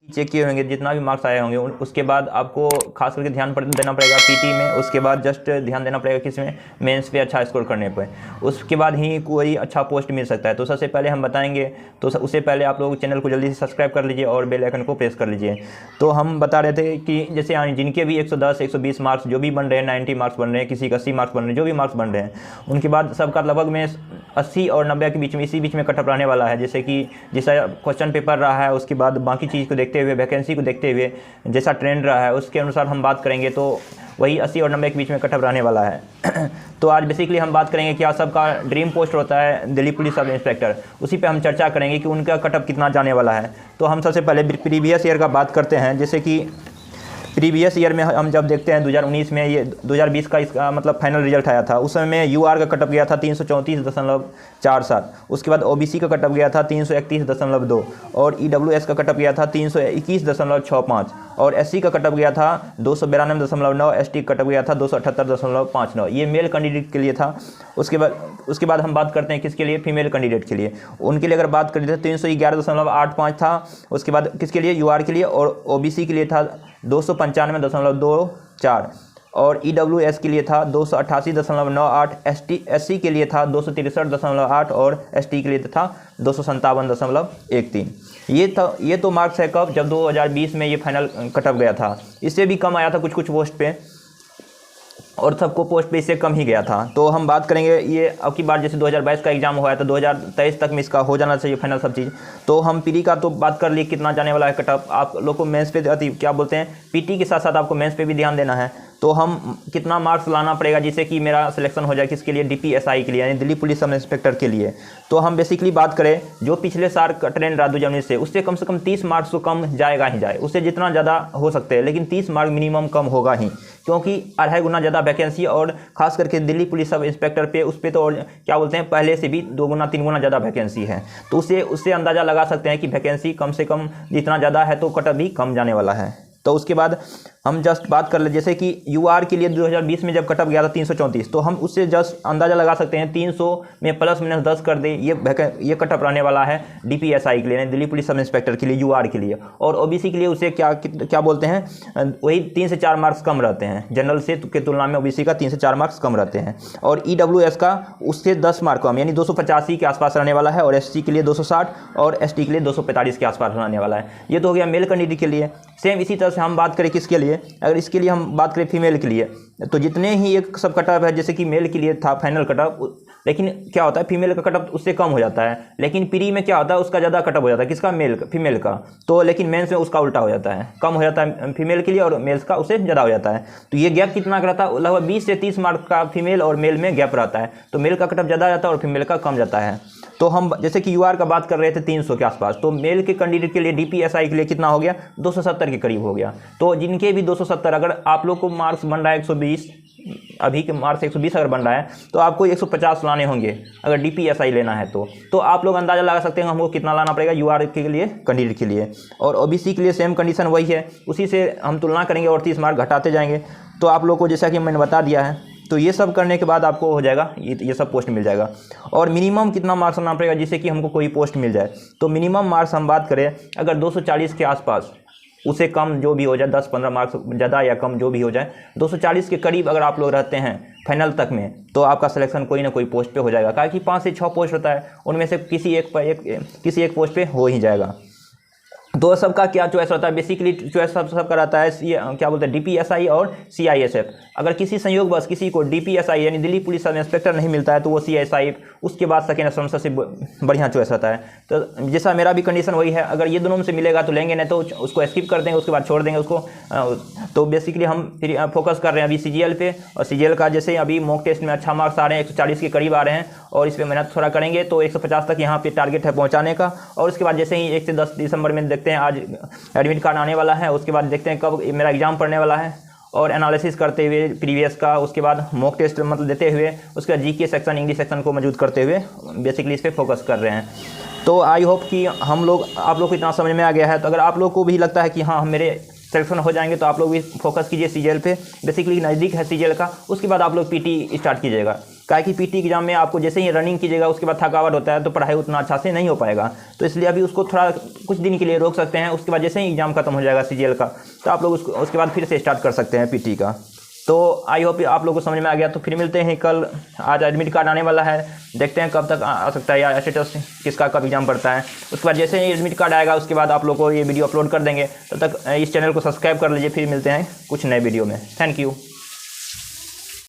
Check किए होंगे, जितना भी मार्क्स आए होंगे उसके बाद आपको खास करके ध्यान देना पड़ेगा पीटी में। उसके बाद जस्ट ध्यान देना पड़ेगा किसमें, मेंस पे अच्छा स्कोर करने पे। उसके बाद ही कोई अच्छा पोस्ट मिल सकता है। तो सबसे पहले हम बताएंगे, तो उससे पहले आप लोग चैनल को जल्दी से सब्सक्राइब कर लीजिए और बेल आइकन को प्रेस कर लीजिए। तो हम बता रहे थे कि जैसे जिनके भी 110 120 मार्क्स जो भी बन रहे हैं, 90 मार्क्स बन रहे हैं, किसी का 80 मार्क्स बन रहे हैं, जो भी मार्क्स बन रहे हैं, उनके बाद सबका लगभग में 80 और 90 के बीच में, इसी बीच में कटअप रहने वाला है। जैसे कि जैसा क्वेश्चन पेपर रहा है, उसके बाद बाकी चीज़ को देखते हुए, वैकेंसी को देखते हुए जैसा ट्रेंड रहा है उसके अनुसार हम बात करेंगे। तो वही 80 और 90 के बीच में कटअप रहने वाला है। तो आज बेसिकली हम बात करेंगे क्या सबका ड्रीम पोस्ट होता है दिल्ली पुलिस सब इंस्पेक्टर, उसी पे हम चर्चा करेंगे कि उनका कटअप कितना जाने वाला है। तो हम सबसे पहले प्रीवियस ईयर का बात करते हैं। जैसे कि प्रीवियस ईयर में हम जब देखते हैं 2019 में, ये 2020 का इसका मतलब फाइनल रिजल्ट आया था, उस समय में यूआर का कटअप गया था 334.47। उसके बाद ओबीसी का कटअप गया था 331.2 और ईडब्ल्यूएस का कटअप गया था 321.65 और एससी का कटअप गया था 292.9, एसटी का कटअप गया था 278.59। ये मेल कैंडिडेट के लिए था। उसके बाद हम बात करते हैं किसके लिए, फीमेल कैंडिडेट के लिए। उनके लिए अगर बात करें तो 311.85 था। उसके बाद किसके लिए, यूआर के लिए, और ओबीसी के लिए था 295.24 और ईडब्ल्यूएस के लिए था 288.98, एससी के लिए था 263.8 और एसटी के लिए था 257.13। ये तो मार्क्स है कब, जब 2020 में ये फाइनल कटअप गया था। इससे भी कम आया था कुछ पोस्ट पे, और सबको पोस्ट पे इससे कम ही गया था। तो हम बात करेंगे ये अब की बार, जैसे 2022 का एग्जाम हुआ है तो 2023 तक में इसका हो जाना चाहिए फाइनल सब चीज़। तो हम पीटी का तो बात कर लिए कितना जाने वाला है कटअप। आप लोग को मेंस पे क्या बोलते हैं, पीटी के साथ साथ आपको मेंस पे भी ध्यान देना है। तो हम कितना मार्क्स लाना पड़ेगा जिससे कि मेरा सिलेक्शन हो जाए, किसके लिए, डीपीएसआई के लिए, यानी दिल्ली पुलिस सब इंस्पेक्टर के लिए। तो हम बेसिकली बात करें जो पिछले साल का ट्रेंड रहा 2019 से, उससे कम 30 मार्क्स तो कम जाएगा ही जाए, उससे जितना ज़्यादा हो सकते हैं, लेकिन 30 मार्क मिनिमम कम होगा ही, क्योंकि 2.5 गुना ज़्यादा वैकेंसी, और खास करके दिल्ली पुलिस सब इंस्पेक्टर पे, उस पर तो और क्या बोलते हैं, पहले से भी 2 गुना 3 गुना ज़्यादा वैकेंसी है। तो उससे अंदाज़ा लगा सकते हैं कि वैकेंसी कम से कम जितना ज़्यादा है तो कटअप भी कम जाने वाला है। तो उसके बाद हम जस्ट बात कर ले, जैसे कि यूआर के लिए 2020 में जब कटअप गया था 334, तो हम उससे जस्ट अंदाज़ा लगा सकते हैं 300 में प्लस माइनस 10 कर दे, ये कटअप रहने वाला है डीपीएसआई के लिए, दिल्ली पुलिस सब इंस्पेक्टर के लिए, यूआर के लिए। और ओबीसी के लिए उसे क्या बोलते हैं, वही 3 से 4 मार्क्स कम रहते हैं, जनरल से के तुलना में ओबीसी का 3 से 4 मार्क्स कम रहते हैं। और ईडब्ल्यूएस का उससे 10 मार्क कम, यानी 285 के आसपास रहने वाला है, और एससी के लिए 260 और एसटी के लिए 245 के आसपास रहने वाला है। ये तो हो गया मेल कैंडिडेट के लिए। सेम इसी तरह से हम बात करें किसके लिए, अगर इसके लिए हम बात करें फीमेल के लिए, तो जितने ही एक सब कटअप है, जैसे कि मेल के लिए था फाइनल कटअप, लेकिन क्या होता है फीमेल का कटअप उससे कम हो जाता है, लेकिन प्री में क्या होता है उसका ज़्यादा कटअप हो जाता है, किसका, फीमेल का। तो लेकिन मेंस में उसका उल्टा हो जाता है, कम हो जाता है फीमेल के लिए और मेल्स का उससे ज़्यादा हो जाता है। तो ये गैप कितना रहता है, लगभग 20 से 30 मार्क का फीमेल और मेल में गैप रहता है। तो मेल का कटअप ज़्यादा जाता है और फीमेल का कम जाता है। तो हम जैसे कि यूआर का बात कर रहे थे 300 के आसपास, तो मेल के कैंडिडेट के लिए डीपीएसआई के लिए कितना हो गया, 270 के करीब हो गया। तो जिनके भी 270, अगर आप लोग को मार्क्स बन रहा है 120, अभी के मार्क्स 120 अगर बन रहा है, तो आपको 150 लाने होंगे अगर डीपीएसआई लेना है। तो आप लोग अंदाज़ा लगा सकते हैं हमको कितना लाना पड़ेगा यूआर के लिए, कैंडिडेट के लिए। और ओबीसी के लिए सेम कंडीशन वही है, उसी से हम तुलना करेंगे और 30 मार्क घटाते जाएंगे। तो आप लोग को जैसा कि मैंने बता दिया है, तो ये सब करने के बाद आपको हो जाएगा, ये सब पोस्ट मिल जाएगा। और मिनिमम कितना मार्क्स लाना पड़ेगा जिससे कि हमको कोई पोस्ट मिल जाए, तो मिनिमम मार्क्स हम बात करें अगर 240 के आसपास, उससे कम जो भी हो जाए, 10-15 मार्क्स ज़्यादा या कम जो भी हो जाए, 240 के करीब अगर आप लोग रहते हैं फाइनल तक में, तो आपका सिलेक्शन कोई ना कोई पोस्ट पे हो जाएगा। कारण कि 5 से 6 पोस्ट होता है, उनमें से किसी एक पोस्ट पे हो ही जाएगा। तो सबका क्या चॉइस रहता है, बेसिकली चॉइस सबका रहता है क्या बोलते हैं, डीपीएसआई और सीआईएसएफ। अगर किसी संयोग बस किसी को डीपीएसआई यानी दिल्ली पुलिस सब इंस्पेक्टर नहीं मिलता है, तो वो सीआईएसआई, उसके बाद सेकेंड ऑप्शन सबसे बढ़िया चॉइस रहता है। तो जैसा मेरा भी कंडीशन वही है, अगर ये दोनों में से मिलेगा तो लेंगे, नहीं तो उसको स्किप कर देंगे, उसके बाद छोड़ देंगे उसको। तो बेसिकली हम फिर फोकस कर रहे हैं अभी सीजीएल पे, और सीजीएल का जैसे अभी मॉक टेस्ट में अच्छा मार्क्स आ रहे हैं, 140 के करीब आ रहे हैं, और इस पर मेहनत थोड़ा करेंगे तो 150 तक यहाँ पे टारगेट है पहुँचाने का। और उसके बाद जैसे ही 1 से 10 दिसंबर में देखते हैं, आज एडमिट कार्ड आने वाला है, उसके बाद देखते हैं कब मेरा एग्जाम पढ़ने वाला है, और एनालिसिस करते हुए प्रीवियस का, उसके बाद मॉक टेस्ट मतलब देते हुए, उसके बाद जीके सेक्शन, इंग्लिश सेक्शन को मौजूद करते हुए बेसिकली इस पर फोकस कर रहे हैं। तो आई होप कि आप लोग को इतना समझ में आ गया है। तो अगर आप लोग को भी लगता है कि हाँ मेरे सिलेक्शन हो जाएंगे, तो आप लोग भी फोकस कीजिए सीजीएल पे, बेसिकली नज़दीक है सीजीएल का। उसके बाद आप लोग पीटी स्टार्ट कीजिएगा। क्या कि पीटी एग्जाम में आपको जैसे ही रनिंग कीजिएगा उसके बाद थकावट होता है तो पढ़ाई उतना अच्छा से नहीं हो पाएगा। तो इसलिए अभी उसको थोड़ा कुछ दिन के लिए रोक सकते हैं, उसके बाद जैसे ही एग्जाम खत्म हो जाएगा सीजीएल का तो आप लोग उसके बाद फिर से स्टार्ट कर सकते हैं पीटी का। तो आई होप आप लोगों को समझ में आ गया। तो फिर मिलते हैं कल। आज एडमिट कार्ड आने वाला है, देखते हैं कब तक आ सकता है या स्टेटस किसका कब एग्जाम पड़ता है। उसके बाद जैसे ही एडमिट कार्ड आएगा उसके बाद आप लोग को ये वीडियो अपलोड कर देंगे। तब तक इस चैनल को सब्सक्राइब कर लीजिए। फिर मिलते हैं कुछ नए वीडियो में। Thank you.